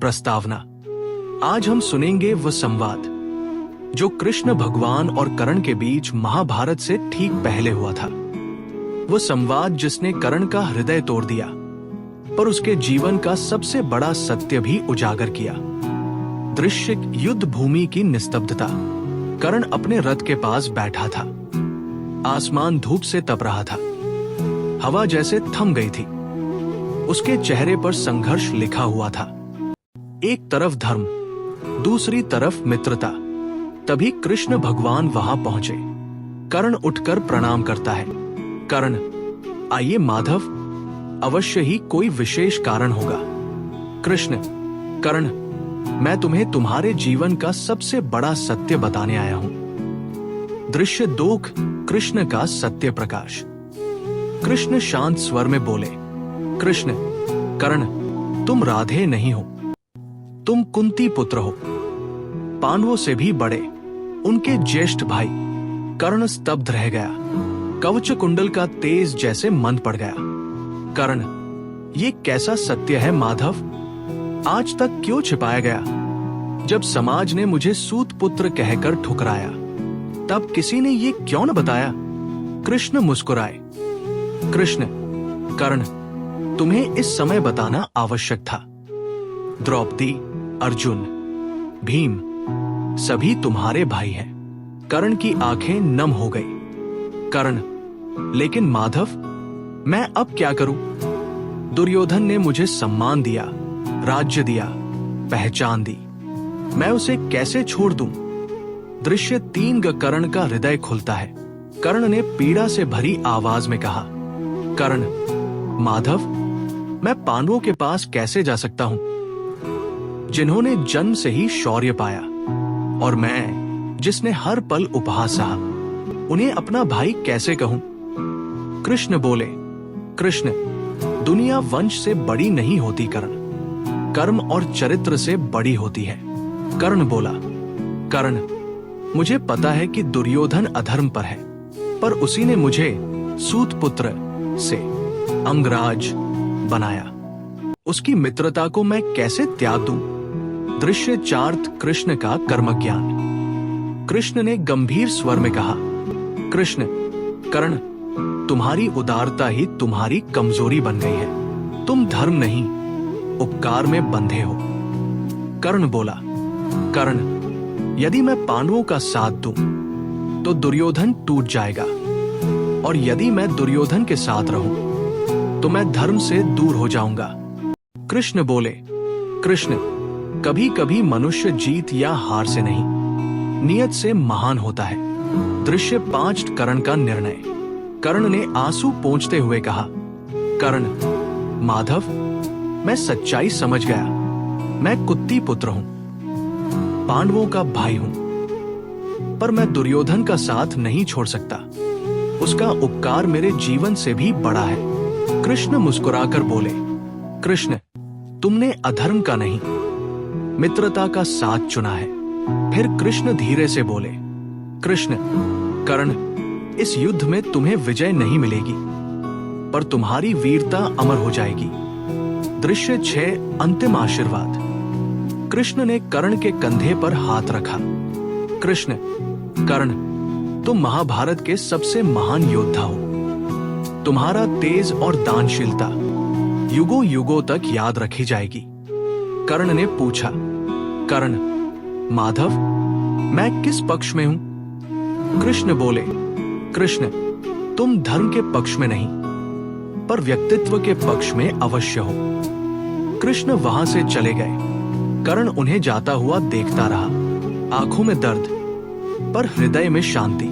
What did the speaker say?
प्रस्तावना। आज हम सुनेंगे वह संवाद जो कृष्ण भगवान और कर्ण के बीच महाभारत से ठीक पहले हुआ था। वो संवाद जिसने कर्ण का हृदय तोड़ दिया, पर उसके जीवन का सबसे बड़ा सत्य भी उजागर किया। दृश्य युद्ध भूमि की निस्तब्धता। कर्ण अपने रथ के पास बैठा था। आसमान धूप से तप रहा था। हवा जैसे थम गई थी। उसके चेहरे पर संघर्ष लिखा हुआ था। एक तरफ धर्म, दूसरी तरफ मित्रता। तभी कृष्ण भगवान वहां पहुंचे। कर्ण उठकर प्रणाम करता है। कर्ण, आइए माधव, अवश्य ही कोई विशेष कारण होगा। कृष्ण, कर्ण, मैं तुम्हें तुम्हारे जीवन का सबसे बड़ा सत्य बताने आया हूं। दृश्य 2, कृष्ण का सत्य प्रकाश। कृष्ण शांत स्वर में बोले, कृष्ण, कर्ण, तुम राधे नहीं हो, तुम कुंती पुत्र हो, पांडवों से भी बड़े, उनके ज्येष्ठ भाई। कर्ण स्तब्ध रह गया। कवच कुंडल का तेज जैसे मंद पड़ गया। कर्ण, ये कैसा सत्य है माधव? आज तक क्यों छिपाया गया? जब समाज ने मुझे सूत पुत्र कहकर ठुकराया, तब किसी ने ये क्यों न बताया? कृष्ण मुस्कुराए। कृष्ण, कर्ण, तुम्हें इस समय बताना आवश्यक था। द्रौपदी, अर्जुन, भीम, सभी तुम्हारे भाई हैं। कर्ण की आंखें नम हो गई। कर्ण, लेकिन माधव, मैं अब क्या करूं? दुर्योधन ने मुझे सम्मान दिया, राज्य दिया, पहचान दी, मैं उसे कैसे छोड़ दूं? दृश्य 3, कर्ण का हृदय खुलता है। कर्ण ने पीड़ा से भरी आवाज में कहा, कर्ण, माधव, मैं पांडवों के पास कैसे जा सकता हूं, जिन्होंने जन्म से ही शौर्य पाया, और मैं, जिसने हर पल उपहास सहा, उन्हें अपना भाई कैसे कहूं? कृष्ण बोले, कृष्ण, दुनिया वंश से बड़ी नहीं होती कर्ण, कर्म और चरित्र से बड़ी होती है। कर्ण बोला, कर्ण, मुझे पता है कि दुर्योधन अधर्म पर है, पर उसी ने मुझे सूत पुत्र से अंगराज बनाया। उसकी मित्रता को मैं कैसे त्याग दूं? दृश्य 4, कृष्ण का कर्म ज्ञान। कृष्ण ने गंभीर स्वर में कहा, कृष्ण, कर्ण, तुम्हारी उदारता ही तुम्हारी कमजोरी बन गई है। तुम धर्म नहीं, उपकार में बंधे हो। कर्ण बोला, कर्ण, यदि मैं पांडवों का साथ दूं, तो दुर्योधन टूट जाएगा, और यदि मैं दुर्योधन के साथ रहूं, तो मैं धर्म से दूर हो जाऊंगा। कृष्ण बोले, कृष्ण, कभी कभी मनुष्य जीत या हार से नहीं, नियत से महान होता है। दृश्य 5, कर्ण का निर्णय। कर्ण ने आंसू पोंछते हुए कहा, कर्ण, माधव, मैं सच्चाई समझ गया। मैं कुंती पुत्र हूं, पांडवों का भाई हूं, पर मैं दुर्योधन का साथ नहीं छोड़ सकता। उसका उपकार मेरे जीवन से भी बड़ा है। कृष्ण मुस्कुराकर बोले, कृष्ण, तुमने अधर्म का नहीं, मित्रता का साथ चुना है। फिर कृष्ण धीरे से बोले, कृष्ण, कर्ण, इस युद्ध में तुम्हें विजय नहीं मिलेगी, पर तुम्हारी वीरता अमर हो जाएगी। दृश्य 6, अंतिम आशीर्वाद। कृष्ण ने कर्ण के कंधे पर हाथ रखा। कृष्ण, कर्ण, तुम महाभारत के सबसे महान योद्धा हो। तुम्हारा तेज और दानशीलता युगों युगों तक याद रखी जाएगी। कर्ण ने पूछा, कर्ण, माधव, मैं किस पक्ष में हूं? कृष्ण बोले, कृष्ण, तुम धर्म के पक्ष में नहीं, पर व्यक्तित्व के पक्ष में अवश्य हो। कृष्ण वहां से चले गए। कर्ण उन्हें जाता हुआ देखता रहा, आंखों में दर्द, पर हृदय में शांति।